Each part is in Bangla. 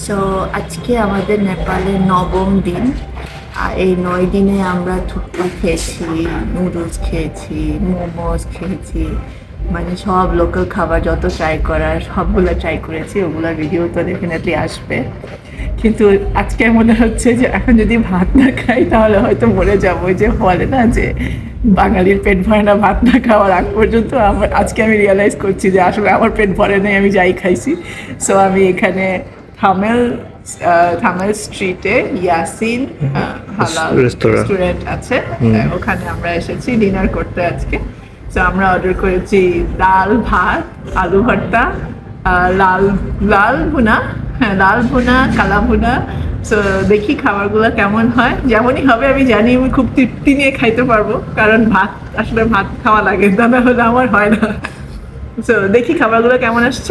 সো আজকে আমাদের নেপালের নবম দিন। আর এই 9 দিনে আমরা থুকপা খেয়েছি, নুডলস খেয়েছি, মোমোস খেয়েছি, মানে সব লোকাল খাবার যত ট্রাই করার সবগুলো ট্রাই করেছি। ওগুলোর ভিডিও তো ডেফিনেটলি আসবে। কিন্তু আজকে মনে হচ্ছে যে এখন যদি ভাত না খাই তাহলে হয়তো মরে যাবো। যে বলে না যে বাঙালির পেট ভরে না ভাত না খাওয়ার আগ পর্যন্ত। আজকে আমি রিয়েলাইজ করছি যে আসলে আমার পেট ভরে নেই, আমি যাই খাইছি। সো আমি এখানে থামেল থামেল স্ট্রিটে ইয়াসিন হালাল রেস্টুরেন্ট আছে, ওখানে আমরা এসেছি ডিনার করতে আজকে। সো আমরা অর্ডার করেছি ডাল ভাত, আলু ভর্তা, লাল লাল ভুনা, হ্যাঁ লাল ভুনা, কালা ভুনা। সো দেখি খাবারগুলো কেমন হয়। যেমনই হবে আমি জানি আমি খুব তৃপ্তি নিয়ে খাইতে পারবো, কারণ ভাত আসলে ভাত খাওয়া লাগে, তা না হলে আমার হয় না। সো দেখি খাবারগুলো কেমন আসছে।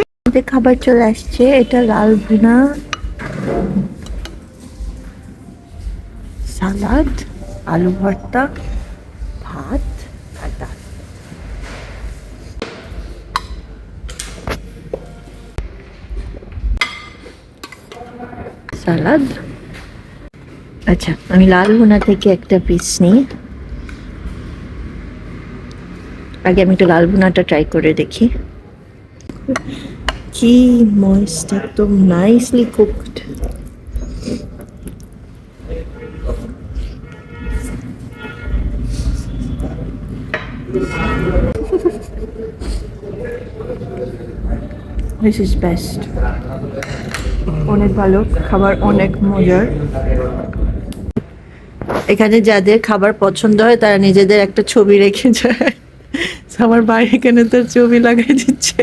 খাবার চলে আসছে, এটা লাল ভুনা, সালাদ, আলু ভর্তা, ভাত আর ডাল। সালাদ। আচ্ছা, আমি লাল ভুনা থেকে একটা পিস নিই। আগে আমি একটু লাল ভুনাটা ট্রাই করে দেখি। কি ময়েস্ট, একদম nicely cooked. This is best. অনেক ভালো খাবার, অনেক মজার। এখানে যাদের খাবার পছন্দ হয় তারা নিজেদের একটা ছবি রেখে যায়। আমার ভাই এখানে তার ছবি লাগাই দিচ্ছে।